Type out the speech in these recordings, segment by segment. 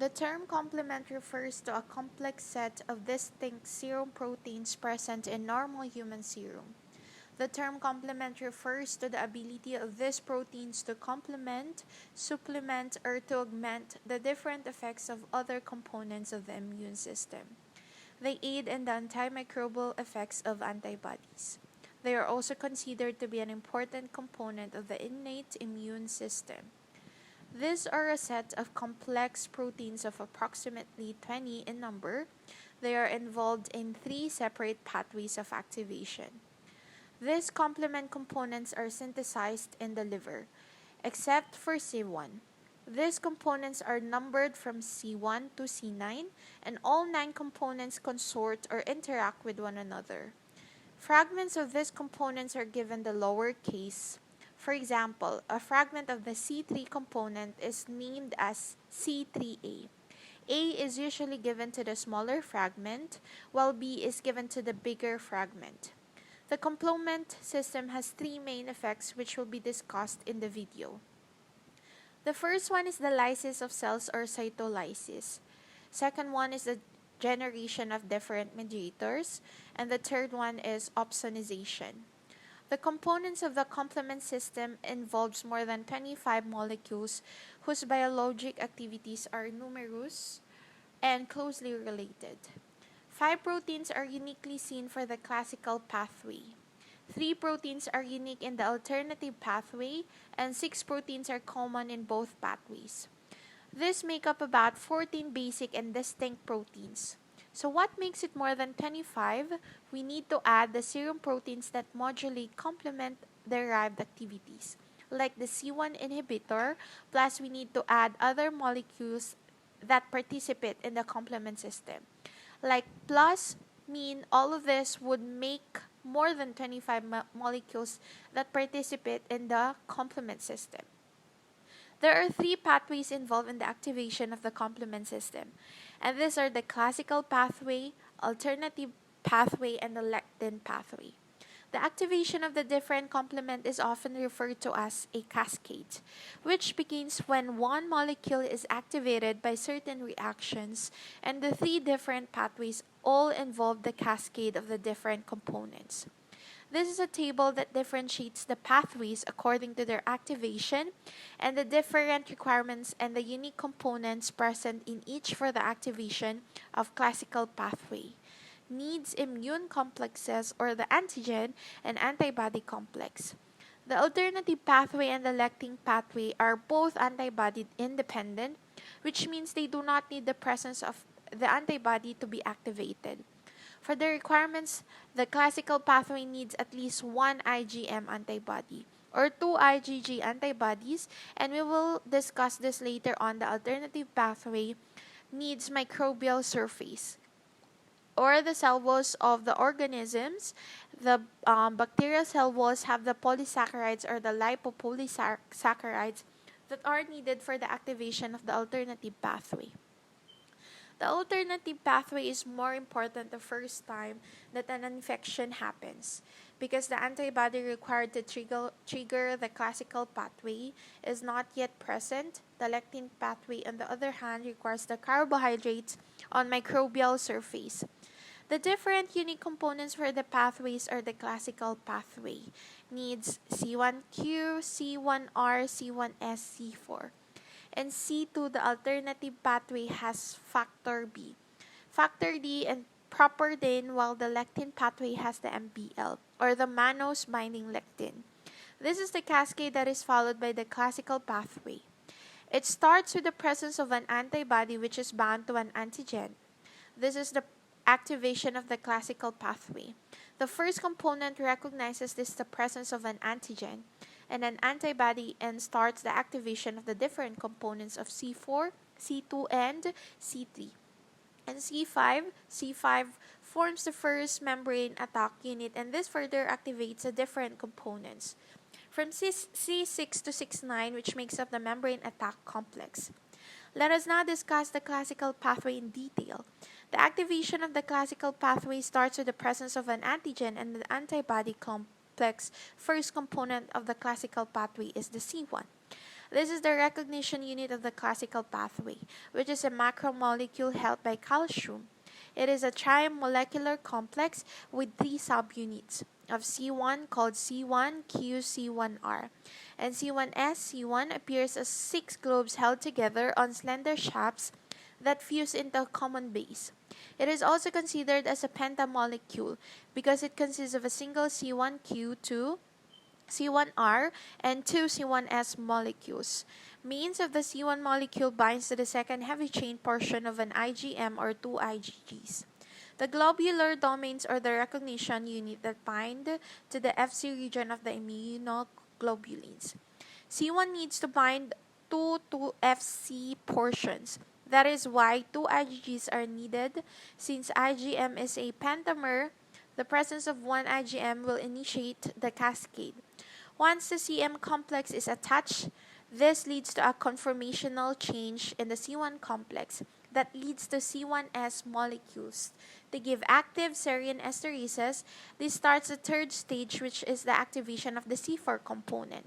The term complement refers to a complex set of distinct serum proteins present in normal human serum. The term complement refers to the ability of these proteins to complement, supplement, or to augment the different effects of other components of the immune system. They aid in the antimicrobial effects of antibodies. They are also considered to be an important component of the innate immune system. These are a set of complex proteins of approximately 20 in number. They are involved in three separate pathways of activation. These complement components are synthesized in the liver, except for C1. These components are numbered from C1 to C9, and all 9 components consort or interact with one another. Fragments of these components are given the lower case. For example, a fragment of the C3 component is named as C3A. A is usually given to the smaller fragment, while B is given to the bigger fragment. The complement system has 3 main effects which will be discussed in the video. The first one is the lysis of cells or cytolysis. Second one is the generation of different mediators. And the third one is opsonization. The components of the complement system involves more than 25 molecules whose biologic activities are numerous and closely related. 5 proteins are uniquely seen for the classical pathway. 3 proteins are unique in the alternative pathway, and 6 proteins are common in both pathways. This make up about 14 basic and distinct proteins. So what makes it more than 25? We need to add the serum proteins that modulate complement-derived activities, like the C1 inhibitor, plus we need to add other molecules that participate in the complement system. Like plus, mean all of this would make more than 25 molecules that participate in the complement system. There are 3 pathways involved in the activation of the complement system, and these are the classical pathway, alternative pathway, and the lectin pathway. The activation of the different complement is often referred to as a cascade, which begins when one molecule is activated by certain reactions, and the 3 different pathways all involve the cascade of the different components. This is a table that differentiates the pathways according to their activation and the different requirements and the unique components present in each for the activation of classical pathway. Needs immune complexes or the antigen and antibody complex. The alternative pathway and the lectin pathway are both antibody independent, which means they do not need the presence of the antibody to be activated. For the requirements, the classical pathway needs at least 1 IgM antibody or 2 IgG antibodies, and we will discuss this later on. The alternative pathway needs microbial surface or the cell walls of the organisms. The bacterial cell walls have the polysaccharides or the lipopolysaccharides that are needed for the activation of the alternative pathway. The alternative pathway is more important the first time that an infection happens because the antibody required to trigger the classical pathway is not yet present. The lectin pathway, on the other hand, requires the carbohydrates on microbial surface. The different unique components for the pathways are the classical pathway needs C1q, C1r, C1s, C4. And C2, the alternative pathway, has factor B. Factor D and proper din, while the lectin pathway has the MBL or the mannose binding lectin. This is the cascade that is followed by the classical pathway. It starts with the presence of an antibody which is bound to an antigen. This is the activation of the classical pathway. The first component recognizes this the presence of an antigen and an antibody and starts the activation of the different components of C4, C2, and C3. And C5 forms the first membrane attack unit, and this further activates the different components from C6 to C9, which makes up the membrane attack complex. Let us now discuss the classical pathway in detail. The activation of the classical pathway starts with the presence of an antigen and the antibody complex. First component of the classical pathway is the C1. This is the recognition unit of the classical pathway, which is a macromolecule held by calcium. It is a tri-molecular complex with three subunits of C1 called C1q-C1r, and C1s-C1 appears as six globes held together on slender shafts that fuse into a common base. It is also considered as a pentamolecule because it consists of a single C1q, two C1r, and two C1s molecules. Means of the C1 molecule binds to the second heavy chain portion of an IgM or two IgGs. The globular domains are the recognition unit that bind to the Fc region of the immunoglobulins. C1 needs to bind two Fc portions. That is why two IgGs are needed. Since IgM is a pentamer, the presence of one IgM will initiate the cascade. Once the CM complex is attached, this leads to a conformational change in the C1 complex that leads to C1s molecules. To give active serine esterases, this starts the third stage, which is the activation of the C4 component.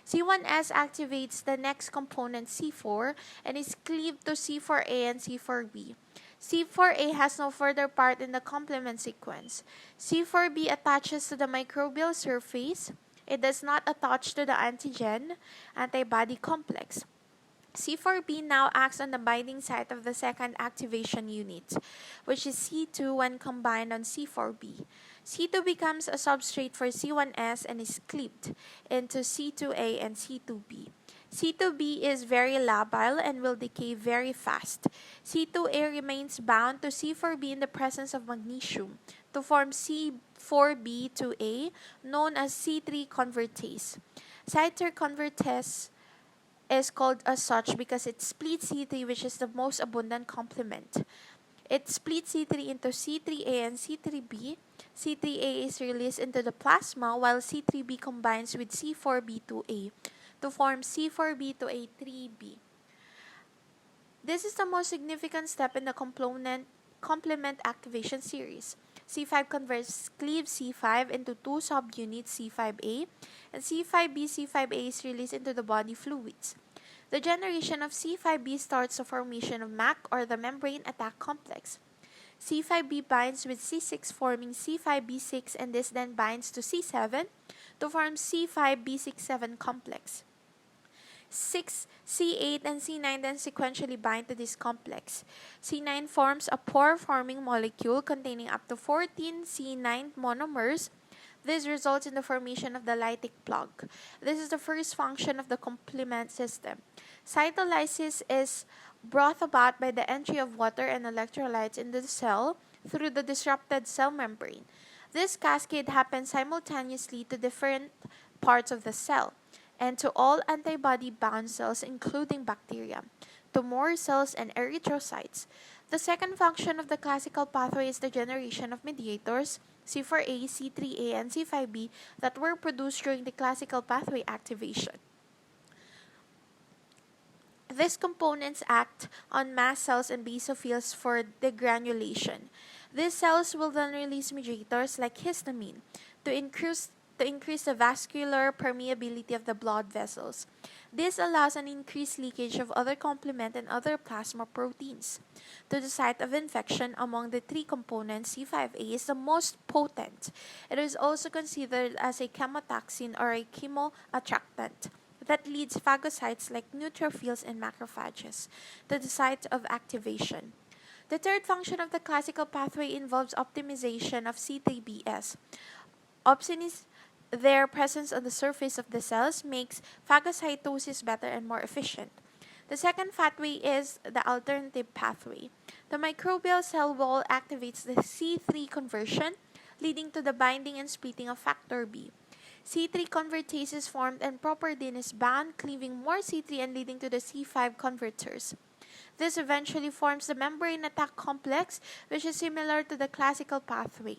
C1s activates the next component C4 and is cleaved to C4a and C4b. C4a has no further part in the complement sequence. C4b attaches to the microbial surface. It does not attach to the antibody complex. C4b now acts on the binding site of the second activation unit, which is C2 when combined on C4b. C2 becomes a substrate for C1s and is cleaved into C2a and C2b. C2b is very labile and will decay very fast. C2a remains bound to C4b in the presence of magnesium to form C4b2a, known as C3 convertase. C3 convertase is called as such because it splits C3, which is the most abundant complement. It splits C3 into C3a and C3b. C3a is released into the plasma while C3b combines with C4b2a to form C4b2a3b. This is the most significant step in the complement activation series. C5 converts cleave C5 into two subunits C5a, and C5b/C5a is released into the body fluids. The generation of C5b starts the formation of MAC or the membrane attack complex. C5b binds with C6 forming C5b6, and this then binds to C7 to form C5b67 complex. 6, C8, and C9 then sequentially bind to this complex. C9 forms a pore-forming molecule containing up to 14 C9 monomers. This results in the formation of the lytic plug. This is the first function of the complement system. Cytolysis is brought about by the entry of water and electrolytes into the cell through the disrupted cell membrane. This cascade happens simultaneously to different parts of the cell and to all antibody-bound cells, including bacteria, tumor cells, and erythrocytes. The second function of the classical pathway is the generation of mediators, C4a, C3a, and C5b, that were produced during the classical pathway activation. These components act on mast cells and basophils for degranulation. These cells will then release mediators like histamine to increase the vascular permeability of the blood vessels. This allows an increased leakage of other complement and other plasma proteins to the site of infection. Among the three components, C5a is the most potent. It is also considered as a chemotaxin or a chemoattractant that leads phagocytes like neutrophils and macrophages to the site of activation. The third function of the classical pathway involves optimization of C3bs. Opsin is their presence on the surface of the cells makes phagocytosis better and more efficient. The second pathway is the alternative pathway. The microbial cell wall activates the C3 conversion, leading to the binding and splitting of factor B. C3 convertase is formed and properdin is bound, cleaving more C3 and leading to the C5 converters. This eventually forms the membrane attack complex, which is similar to the classical pathway.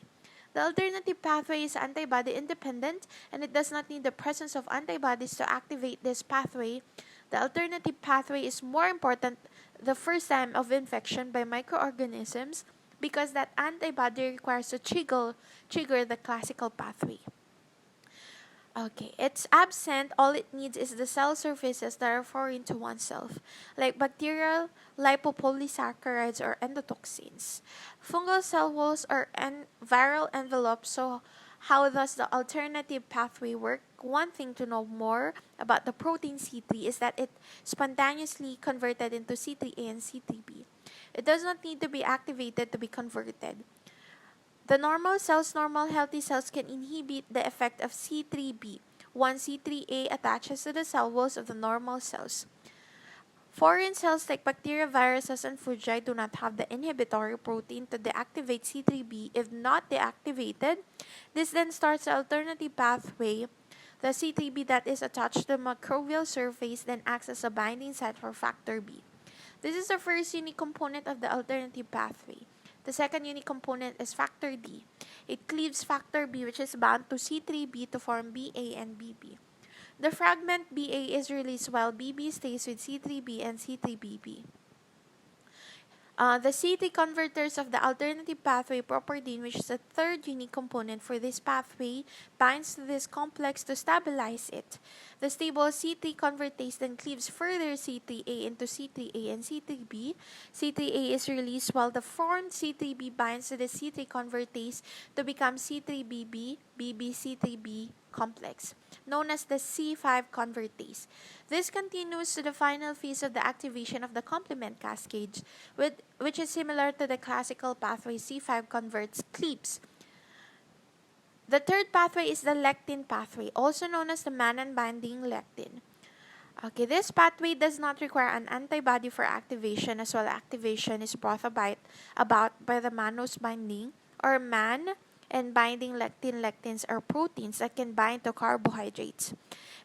The alternative pathway is antibody independent, and it does not need the presence of antibodies to activate this pathway. The alternative pathway is more important the first time of infection by microorganisms because that antibody requires to trigger the classical pathway. Okay, it's absent. All it needs is the cell surfaces that are foreign to oneself, like bacterial lipopolysaccharides or endotoxins. Fungal cell walls are viral envelopes. So, how does the alternative pathway work? One thing to know more about the protein C3 is that it spontaneously converted into C3A and C3B. It does not need to be activated to be converted. The normal healthy cells can inhibit the effect of C3b. Once C3a attaches to the cell walls of the normal cells. Foreign cells like bacteria, viruses, and fungi do not have the inhibitory protein to deactivate C3b. If not deactivated, this then starts the alternative pathway. The C3b that is attached to the microbial surface then acts as a binding site for factor B. This is the first unique component of the alternative pathway. The second unique component is factor D. It cleaves factor B, which is bound to C3b to form BA and BB. The fragment BA is released while BB stays with C3b and C3BB. The C3 converters of the alternative pathway propertine, which is the third unique component for this pathway, binds to this complex to stabilize it. The stable C3 convertase then cleaves further C3A into C3A and C3B. C3A is released while the formed C3B binds to the C3 convertase to become C3BB, BB-C3B complex, known as the C5 convertase. This continues to the final phase of the activation of the complement cascade, which is similar to the classical pathway C5 converts cleaves. The third pathway is the lectin pathway, also known as the Mannan-binding lectin. Okay, this pathway does not require an antibody for activation, as well activation is brought about by the mannose binding or MAN and binding lectin. Lectins are proteins that can bind to carbohydrates.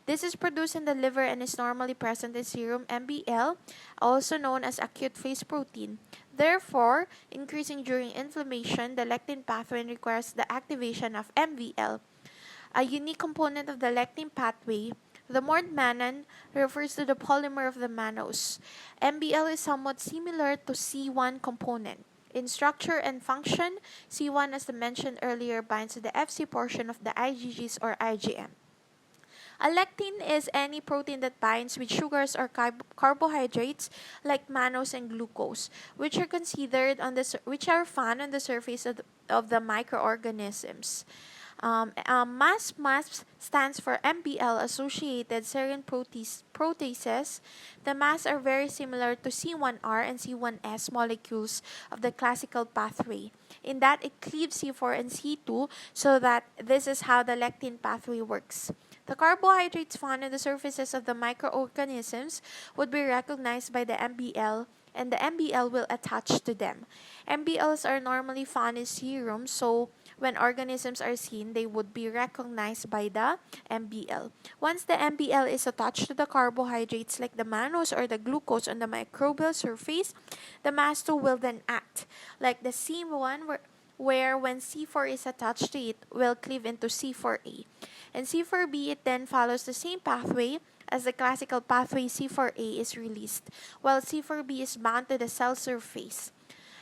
This is produced in the liver and is normally present in serum MBL, also known as acute phase protein. Therefore, increasing during inflammation, the lectin pathway requires the activation of MVL. A unique component of the lectin pathway, the word Mannan refers to the polymer of the mannose. MBL is somewhat similar to C1 component. In structure and function, C1, as mentioned earlier, binds to the Fc portion of the IgGs or IgM. A lectin is any protein that binds with sugars or carbohydrates like mannose and glucose, which are found on the surface of the microorganisms. MAS stands for MBL-associated serine proteases. The MAS are very similar to C1R and C1S molecules of the classical pathway, in that it cleaves C4 and C2, so that this is how the lectin pathway works. The carbohydrates found on the surfaces of the microorganisms would be recognized by the MBL, and the MBL will attach to them. MBLs are normally found in serum, so when organisms are seen, they would be recognized by the MBL. Once the MBL is attached to the carbohydrates like the mannose or the glucose on the microbial surface, the MAS2 will then act like the C1 where when C4 is attached to it, will cleave into C4A. And C4B, it then follows the same pathway as the classical pathway. C4A is released, while C4B is bound to the cell surface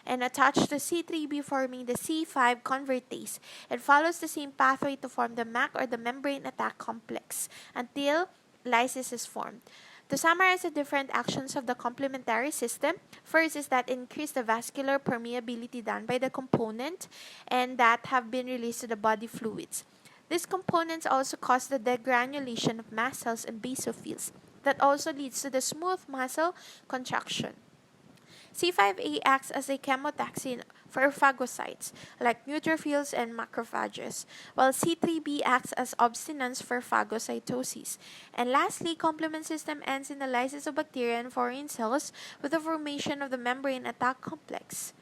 and attached to C3b, forming the C5 convertase. It follows the same pathway to form the MAC or the membrane attack complex until lysis is formed. To summarize the different actions of the complementary system, first is that increase the vascular permeability done by the component and that have been released to the body fluids. These components also cause the degranulation of mast cells and basophils. That also leads to the smooth muscle contraction. C5a acts as a chemotaxin for phagocytes like neutrophils and macrophages, while C3b acts as obstinance for phagocytosis. And lastly, complement system ends in the lysis of bacteria and foreign cells with the formation of the membrane attack complex.